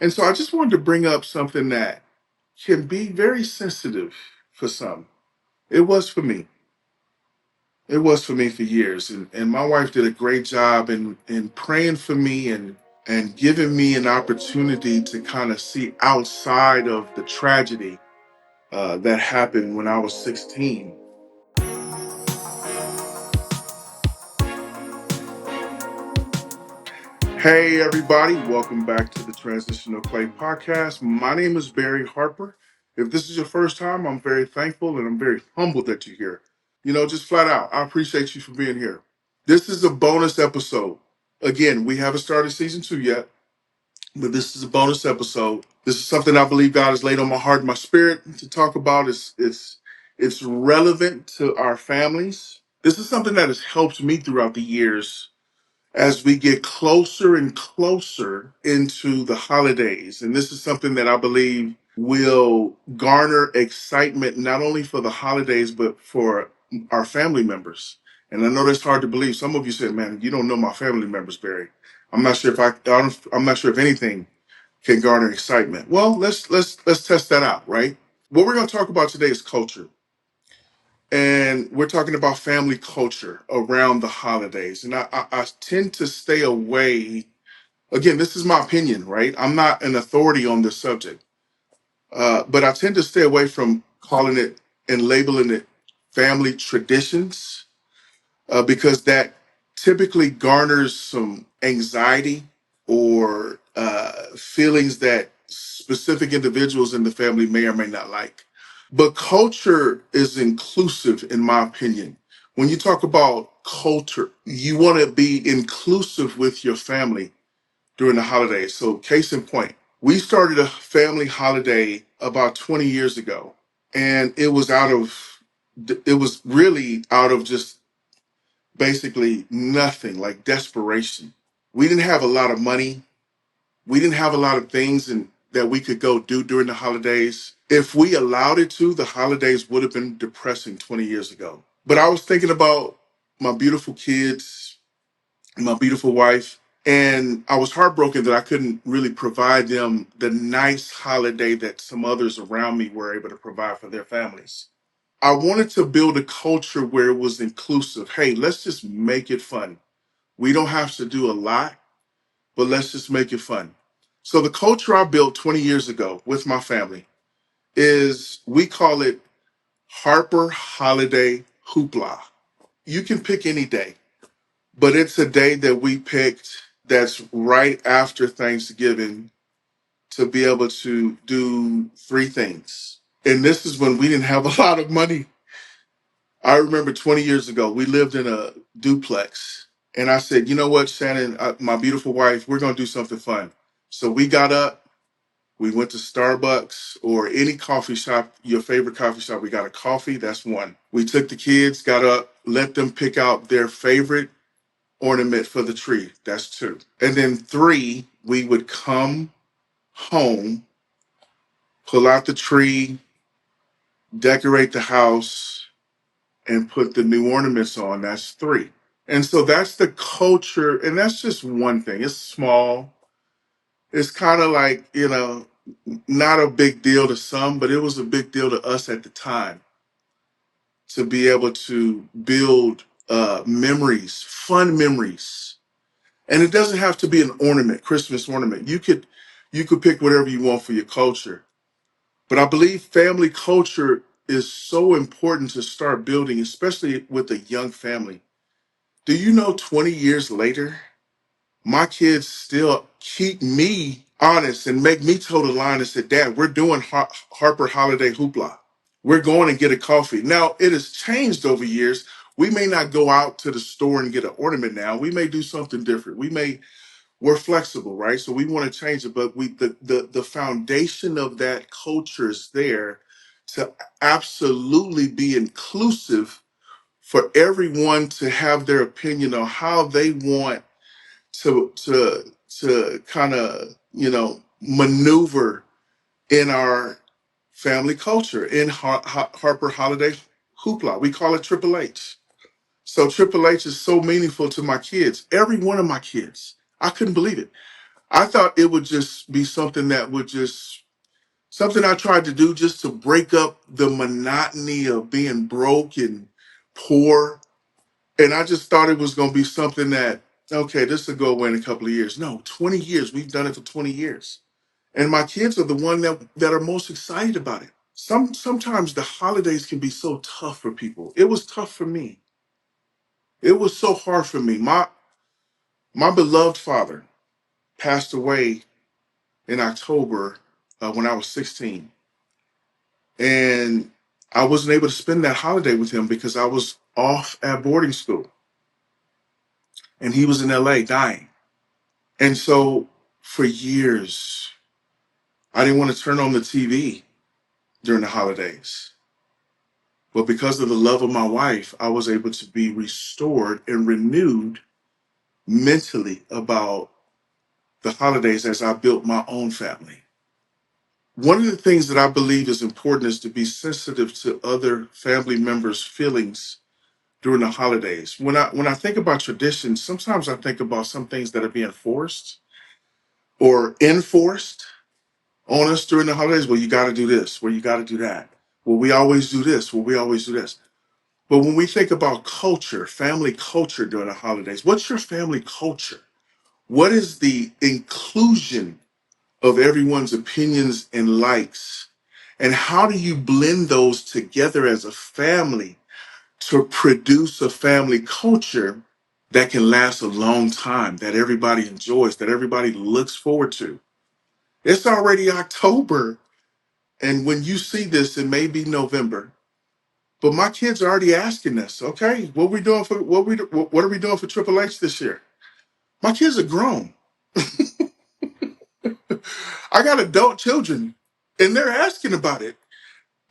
And so I just wanted to bring up something that can be very sensitive for some. It was for me. It was for me for years. And my wife did a great job in praying for me and giving me an opportunity to kind of see outside of the tragedy that happened when I was 16. Hey, everybody, welcome back to the Transitional podcast. My name is Barry Harper. If this is your first time, I'm very thankful and I'm very humbled that you're here. Just flat out, I appreciate you for being here. This is a bonus episode. Again, we haven't started season 2 yet, but this is a bonus episode. This is something I believe God has laid on my heart and my spirit to talk about. It's relevant to our families. This is something that has helped me throughout the years as we get closer and closer into the holidays. And this is something that I believe will garner excitement not only for the holidays, but for our family members. And I know that's hard to believe. Some of you said, man, you don't know my family members, Barry. I'm not sure if I'm not sure if anything can garner excitement. Well, let's test that out, right? What we're going to talk about today is culture. And we're talking about family culture around the holidays. And I tend to stay away. Again, this is my opinion, right? I'm not an authority on this subject, but I tend to stay away from calling it and labeling it family traditions because that typically garners some anxiety or feelings that specific individuals in the family may or may not like. But culture is inclusive, in my opinion. When you talk about culture, you want to be inclusive with your family during the holidays. So, case in point, we started a family holiday about 20 years ago, and it was really out of just basically nothing, like desperation. We didn't have a lot of money. We didn't have a lot of things that we could go do during the holidays. If we allowed it to, the holidays would have been depressing 20 years ago. But I was thinking about my beautiful kids, my beautiful wife, and I was heartbroken that I couldn't really provide them the nice holiday that some others around me were able to provide for their families. I wanted to build a culture where it was inclusive. Hey, let's just make it fun. We don't have to do a lot, but let's just make it fun. So the culture I built 20 years ago with my family is we call it Harper Holiday Hoopla. You can pick any day, but it's a day that we picked that's right after Thanksgiving to be able to do three things. And this is when we didn't have a lot of money. I remember 20 years ago, we lived in a duplex. And I said, you know what, Shannon, my beautiful wife, we're going to do something fun. So we got up, we went to Starbucks or any coffee shop, your favorite coffee shop. We got a coffee, that's one. We took the kids, got up, let them pick out their favorite ornament for the tree. That's two. And then three, we would come home, pull out the tree, decorate the house, and put the new ornaments on. That's three. And so that's the culture. And that's just one thing. It's small. It's kind of like, not a big deal to some, but it was a big deal to us at the time to be able to build memories, fun memories. And it doesn't have to be an ornament, Christmas ornament. You could pick whatever you want for your culture. But I believe family culture is so important to start building, especially with a young family. Do you know 20 years later, my kids still keep me honest and make me toe the line and say, Dad, we're doing Harper Holiday Hoopla. We're going and get a coffee. Now, it has changed over years. We may not go out to the store and get an ornament now. We may do something different. We're flexible, right? So we want to change it, but the foundation of that culture is there to absolutely be inclusive for everyone to have their opinion on how they want to kind of maneuver in our family culture in Harper Holiday Hoopla. We call it Triple H. So Triple H is so meaningful to my kids. Every one of my kids. I couldn't believe it. I thought it would just be something that would just something I tried to do just to break up the monotony of being broke and poor. And I just thought it was going to be something that, okay, this will go away in a couple of years. No, 20 years. We've done it for 20 years. And my kids are the one that are most excited about it. Sometimes the holidays can be so tough for people. It was tough for me. It was so hard for me. My beloved father passed away in October when I was 16. And I wasn't able to spend that holiday with him because I was off at boarding school and he was in LA dying. And so for years, I didn't want to turn on the TV during the holidays. But because of the love of my wife, I was able to be restored and renewed mentally about the holidays as I built my own family. One of the things that I believe is important is to be sensitive to other family members' feelings during the holidays. When I think about traditions, sometimes I think about some things that are being forced or enforced on us during the holidays. Well, you got to do this. Well, you got to do that. Well, we always do this. Well, we always do this. But when we think about culture, family culture during the holidays, what's your family culture? What is the inclusion of everyone's opinions and likes? And how do you blend those together as a family to produce a family culture that can last a long time, that everybody enjoys, that everybody looks forward to? It's already October, and when you see this, it may be November. But my kids are already asking us, okay, what are we doing for Triple H this year? My kids are grown. I got adult children, and they're asking about it.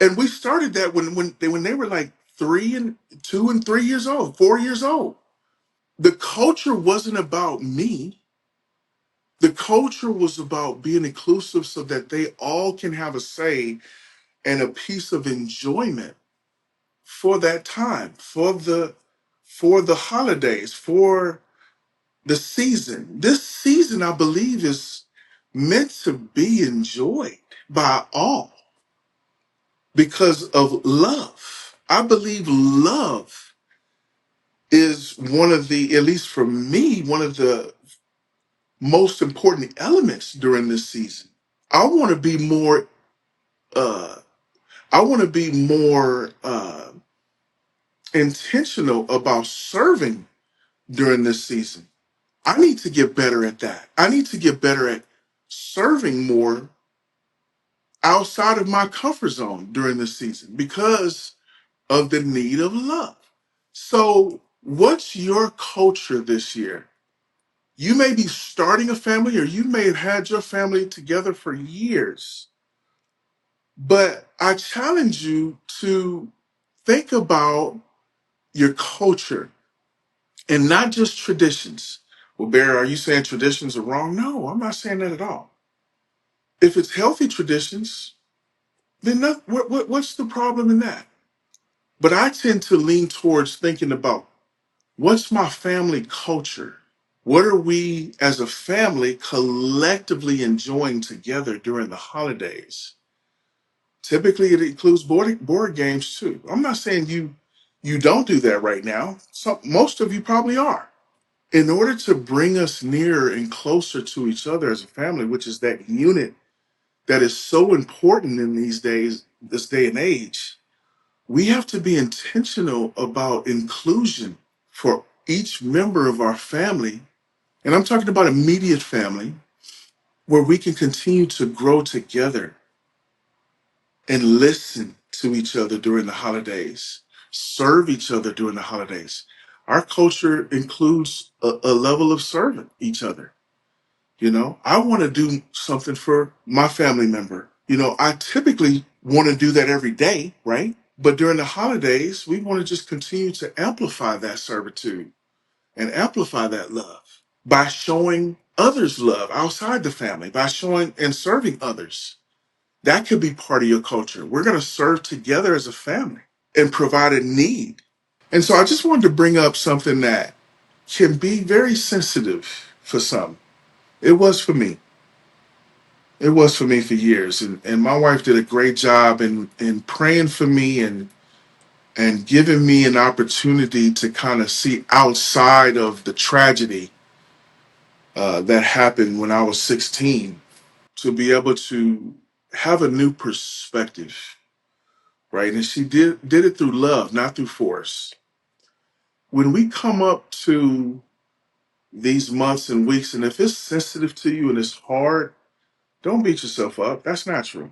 And we started that when they were like 2 and 3 years old, 4 years old. The culture wasn't about me. The culture was about being inclusive so that they all can have a say and a piece of enjoyment for that time, for the holidays, for the season. This season, I believe, is meant to be enjoyed by all because of love. I believe love is one of the, at least for me, one of the most important elements during this season. I want to be more. Uh, I want to be more intentional about serving during this season. I need to get better at that. I need to get better at serving more outside of my comfort zone during this season because of the need of love. So, what's your culture this year? You may be starting a family or you may have had your family together for years, but I challenge you to think about your culture and not just traditions. Well, Barry, are you saying traditions are wrong? No, I'm not saying that at all. If it's healthy traditions, then what's the problem in that? But I tend to lean towards thinking about what's my family culture? What are we as a family collectively enjoying together during the holidays? Typically, it includes board games too. I'm not saying you don't do that right now. Most of you probably are. In order to bring us nearer and closer to each other as a family, which is that unit that is so important in these days, this day and age, we have to be intentional about inclusion for each member of our family. And I'm talking about immediate family, where we can continue to grow together and listen to each other during the holidays, serve each other during the holidays. Our culture includes a level of serving each other. I want to do something for my family member. I typically want to do that every day, right? But during the holidays, we want to just continue to amplify that servitude and amplify that love by showing others love outside the family, by showing and serving others. That could be part of your culture. We're going to serve together as a family and provide a need. And so I just wanted to bring up something that can be very sensitive for some. It was for me. It was for me for years, and my wife did a great job in praying for me and giving me an opportunity to kind of see outside of the tragedy that happened when I was 16, to be able to have a new perspective, right? And she did it through love, not through force. When we come up to these months and weeks, and if it's sensitive to you and it's hard, don't beat yourself up. That's natural.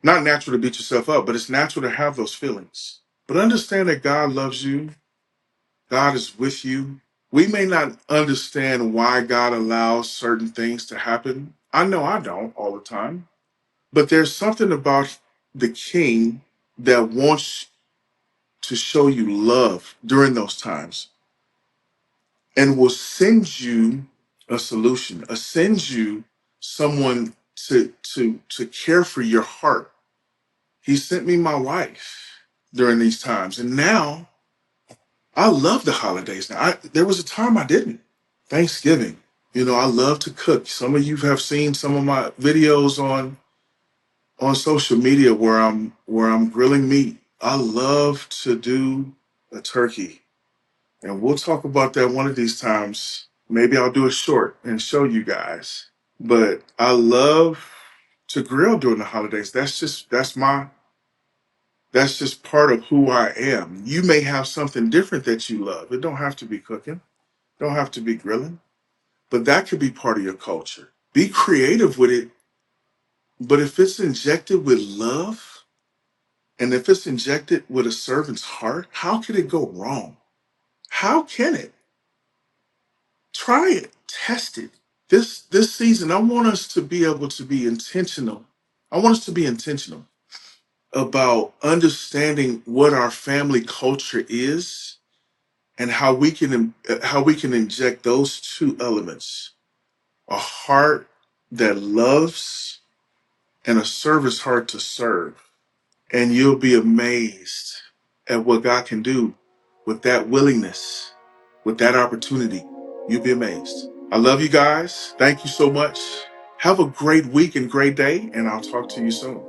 Not natural to beat yourself up, but it's natural to have those feelings. But understand that God loves you. God is with you. We may not understand why God allows certain things to happen. I know I don't all the time. But there's something about the King that wants to show you love during those times and will send you a solution, send you someone to care for your heart. He sent me my wife during these times. And now I love the holidays. Now, there was a time I didn't. Thanksgiving. I love to cook. Some of you have seen some of my videos on social media where I'm grilling meat. I love to do a turkey. And we'll talk about that one of these times. Maybe I'll do a short and show you guys. But I love to grill during the holidays. That's just part of who I am. You may have something different that you love. It don't have to be cooking, don't have to be grilling, but that could be part of your culture. Be creative with it, but if it's injected with love and if it's injected with a servant's heart, how can it go wrong? How can it? Try it, test it. This season, I want us to be able to be intentional. I want us to be intentional about understanding what our family culture is and how we can inject those two elements: a heart that loves and a service heart to serve. And you'll be amazed at what God can do with that willingness, with that opportunity. You'll be amazed. I love you guys. Thank you so much. Have a great week and great day, and I'll talk to you soon.